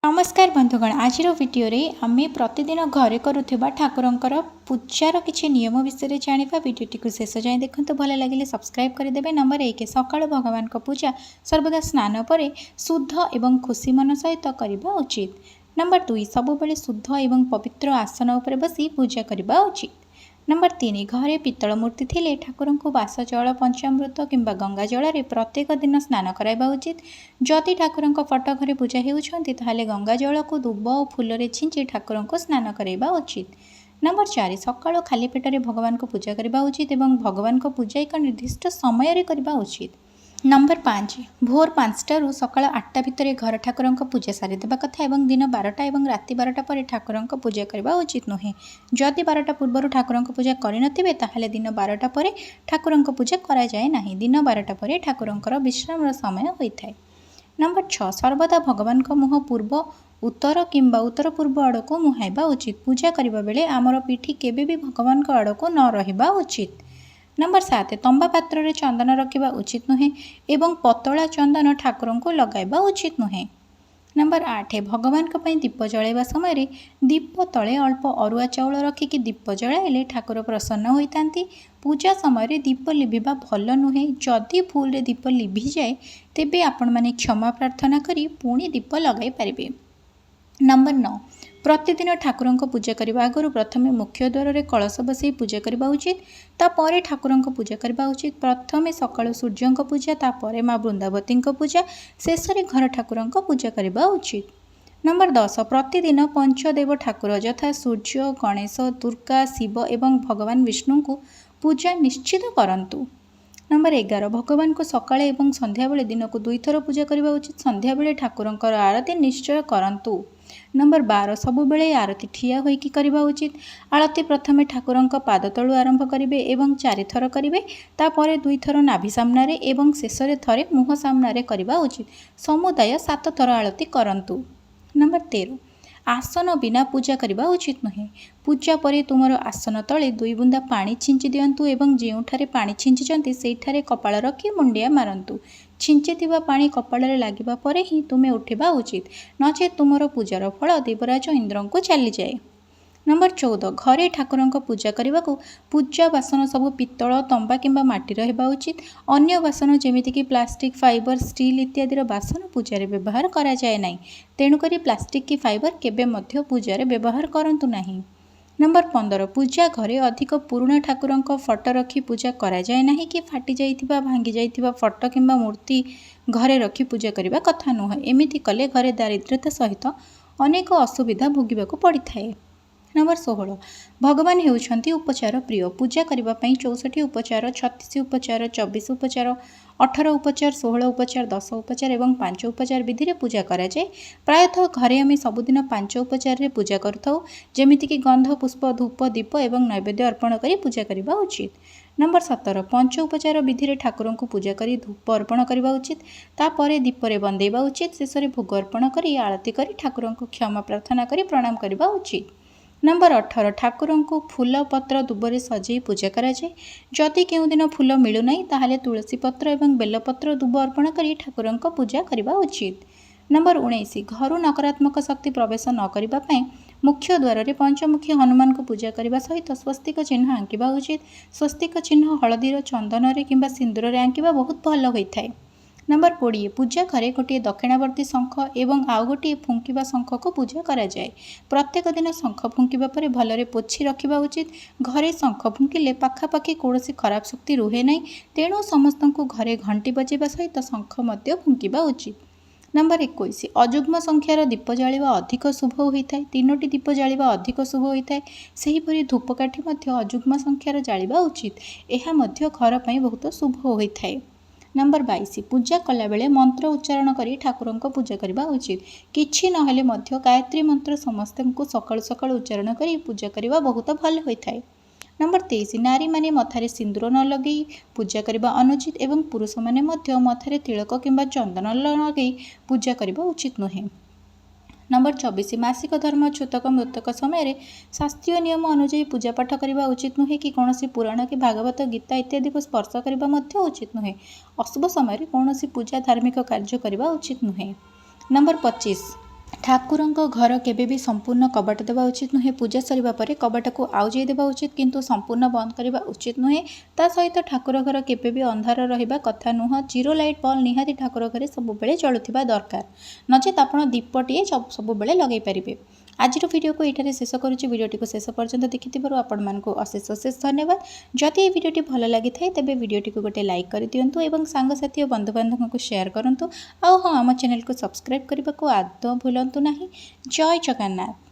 नमस्कार बंधुगण आज वीडियो रे आमे प्रतिदिन घरे करुवा ठाकुरंकर पूजार किसी नियम विषय जाना वीडियोटी को शेष जाए देखते भल लगे सब्सक्राइब करदे। नंबर 1 सकाळ भगवान को पूजा सर्वदा स्नान पर शुद्ध एवं खुशी मन सहित करवा उचित। नंबर 2 सबुबले शुद्ध एवं पवित्र आसन उपर बसी पूजा करवा उचित। नंबर 3 घरे पितल मूर्ति थिले ठाकुर को बास जल पंचामृत किंबा गंगा जल प्रत्येक दिन स्नान कराइबा उचित। जदि ठाकुर फटो घरे पूजा होउछंती ताहाले गंगा जल को दुब और फूल छींची ठाकुर को स्नान कराइबा उचित। नंबर 4 सकाळ खाली पेटरे भगवान को पूजा करवा उचित एवं भगवान को पूजा एक निर्दिष्ट समय करवा उचित। नंबर 5 भोर 5टारू सकाळ 8टा भितर घर ठाकुर पूजा सारीदेवा कथा एवं दिन 12टा एवं राति 12टा पर ठाकुर पूजा करवा उचित नुहे। जदि 12टा पूर्व ठाकुर पूजा करनथिबे ताहाले दिन 12टा पर ठाकुर पूजा करा जाए नाही। दिन 12टा पर ठाकुर विश्राम समय होइथाय। नंबर 6 सर्वदा भगवान को मुह पूर्व उत्तर किंबा उत्तर पूर्व आड़ को मुहाइबा उचित। पूजा करबा बेले आमर पीठी केबे भी भगवान को आड़ को न रहिबा उचित। नंबर 7 तंबा पात्र रे चंदन रखिबा उचित नुहे एवं पतला चंदन ठाकुर को लगाइबा उचित नुहे। नंबर 8 भगवान को पई दीप जलाइबा समय रे दीप तले अल्प अरुआ चाउल रखिकी दीप जलाइले ठाकुर प्रसन्न होइतांती। पूजा समय रे दीप लिभिबा भल नुहे। जदि भूल रे दीप लिभि जाए तेबे आपण माने क्षमा प्रार्थना करी पुणी दीप लगाई पारिबे। नंबर 9 प्रतिदिन ठाकुर पूजा करने आगु प्रथमे मुख्य द्वार रे कलश बसई पूजा करने उचित। तापर ठाकुर पूजा करने उचित। प्रथमे सकाळु सूर्य पूजा तापर माँ वृंदावती पूजा शेष घर ठाकुर पूजा करने उचित। नंबर 10 प्रतिदिन पंचदेव ठाकुर यथा सूर्य गणेश दुर्गा शिव एवं भगवान विष्णु को पूजा निश्चित करंतु। नंबर 11 भगवान को सकाळे एवं संध्या बेले दिन को 2 थर पूजा करने उचित। संध्या बेले ठाकुरंकर आरती निश्चय करंतु। नंबर 12 सबु बेले आरती ठिया होइकी करबा उचित। आरती प्रथमे ठाकुरंक पाद तळु आरंभ करिवे एवं 4 थर करिवे। तापरे 2 थर नाभि सामनारे एवं शेषरे थरे मुह सामनारे करबा उचित। समुदाय 7 थर आरती करंतु। नंबर 13 आसन बिना पूजा करबा उचित नहे। पूजा परे तुमर आसन तले 2 बुंदा पानी छिंची दियंतु एवं जेउठारे पानी छिंचिचंती सेठारे कपाळ रखी मुंडिया मारंतु। छिंचिथिबा पानी कपाଳରେ लागिबा परे ही तुमे उठिबा उचित नचे तुमर पूजार फल देवराज इंद्र को चली जाए। नंबर 14 घरे ठाकुर पूजा करने को पूजा बासन सबू पित्तल तंबा किंबा माटीर हेबा उचित। अन्य बासन जेमिति कि प्लास्टिक फाइबर स्टील इत्यादि बासन पूजा व्यवहार करा जाए नहीं। तेणुकरी प्लास्टिक की फाइबर केबे मध्य पूजा व्यवहार करंतु नहीं। नंबर 15 पूजा घरे अधिक पुराणा ठाकुर फटो रखी पूजा करा जाए नहीं कि फाटी जाइथिबा भांगी जाइथिबा फटो किंबा मूर्ति घरे रखी पूजा करबा कथा नुह। एमिति कले घरे दारिद्र्यता सहित अनेक असुविधा भोगिबाकू पड़िथाए। नंबर 16 भगवान हेउछंती उपचार प्रिय। पूजा करबा पई 64 उपचार 36 उपचार 24 उपचार 18 उपचार 16 उपचार 10 उपचार एवं 5 उपचार विधि रे पूजा करा जाए। प्रायतः घरे आमे सबुदिन 5 उपचार रे पूजा करथौ जेमिति कि गंध पुष्प धूप दीप एवं नैवेद्य अर्पण करी पूजा करबा उचित। नंबर 17 पंच उपचार विधि रे ठाकुर को पूजा करी धूप अर्पण करबा उचित। तापरे दीप रे बंदेबा उचित। शेष रे भोग अर्पण करी आरती करी ठाकुर को क्षमा प्रार्थना करी प्रणाम करबा उचित। नंबर 18 ठाकुर को फूल पत्र दुबरे सजाई पूजा करा जाए। जदि केउ दिन फूल मिलु नहीं ताहाले तुलसी पत्र एवं बेलपत्र दुब अर्पण करी ठाकुर को पूजा करबा उचित। नंबर 19 घरु नकारात्मक शक्ति प्रवेश न करबा पई मुख्य द्वार रे पंचमुखी हनुमान को पूजा करबा सहित स्वस्तिक चिन्ह आंकिबा उचित। स्वस्तिक चिन्ह हलदीर चंदन रे किंबा सिंदूर रे आंकिबा बहुत भल होइथाय। नंबर 20 पूजा घरे गोटे दक्षिणावर्ती शंख एवं आउ गोटे फुंकिबा शंख को पूजा करा जाए। प्रत्येक दिन शंख फुंकिबा परे भलरे पोछि रखिबा उचित। घरे शंख फुंकिले पाखापाखि कौनसी खराब शक्ति रुहे नहीं। तेणु समस्त को घरे घंटी बजेबा सहित शंख मध्य फुंकिबा उचित। नंबर 21 अजुग्म संख्यार दीप जालिबा अधिक शुभ होइथाय। 3टी दीप जालिबा अधिक शुभ होइथाय। सेहीपरि धूपकाठी मध्य अजुग्म संख्यार जालिबा उचित। एहा मध्य घर पई बहुत शुभ होइथाय। नंबर 22 पूजा कला बेले मंत्र उच्चारण करी ठाकुर को पूजा करबा उचित। किछि नहेले मध्य गायत्री मंत्र समस्त को सकाळु सकाळु उच्चारण करी पूजा करबा बहुत भल होइथाय। नंबर 23 नारी माने मथारे सिंदूर न लगई पूजा करबा अनुचित एवं पुरुष माने मध्य मथारे तिलक किंबा चंदन लगई पूजा करबा उचित नुहे। नंबर 24 मासिक धर्म छूतक मृतक समय शास्त्रीय नियम अनुଯାयी पूजा पाठ करने उचित नुहे कि कौन पुराण कि भागवत गीता इत्यादि को स्पर्श करने उचित नुहे। अशुभ समय कौन पूजा धार्मिक कार्य करने उचित नुहे। नंबर 25 ଠାକୁରଙ୍କ ଘର କେବେ ବି ସମ୍ପୂର୍ଣ୍ଣ କବାଟ ଦେବା ଉଚିତ ନୁହେଁ। ପୂଜା ସରିବା ପରେ କବାଟକୁ ଆଉଜେଇ ଦେବା ଉଚିତ, କିନ୍ତୁ ସମ୍ପୂର୍ଣ୍ଣ ବନ୍ଦ କରିବା ଉଚିତ ନୁହେଁ। ତା ସହିତ ଠାକୁର ଘର କେବେ ବି ଅନ୍ଧାର ରହିବା କଥା ନୁହଁ। ଜିରୋ ଲାଇଟ୍ ବଲ୍ବ ନିହାତି ଠାକୁର ଘରେ ସବୁବେଳେ ଜଳୁଥିବା ଦରକାର, ନଚେତ୍ ଆପଣ ଦୀପଟିଏ ସବୁବେଳେ ଲଗାଇ ପାରିବେ। ଆଜିର ଭିଡ଼ିଓକୁ ଏଠାରେ ଶେଷ କରୁଛି। ଭିଡ଼ିଓଟିକୁ ଶେଷ ପର୍ଯ୍ୟନ୍ତ ଦେଖିଥିବାରୁ ଆପଣମାନଙ୍କୁ ଅଶେଷ ଅଶେଷ ଧନ୍ୟବାଦ। ଯଦି ଏହି ଭିଡ଼ିଓଟି ଭଲ ଲାଗିଥାଏ ତେବେ ଭିଡ଼ିଓଟିକୁ ଗୋଟେ ଲାଇକ୍ କରିଦିଅନ୍ତୁ ଏବଂ ସାଙ୍ଗସାଥି ଓ ବନ୍ଧୁବାନ୍ଧବଙ୍କୁ ସେୟାର କରନ୍ତୁ। ଆଉ ହଁ, ଆମ ଚ୍ୟାନେଲକୁ ସବସ୍କ୍ରାଇବ୍ କରିବାକୁ ଆଦୌ ଭୁଲନ୍ତୁ ନାହିଁ। ଜୟ ଜଗନ୍ନାଥ।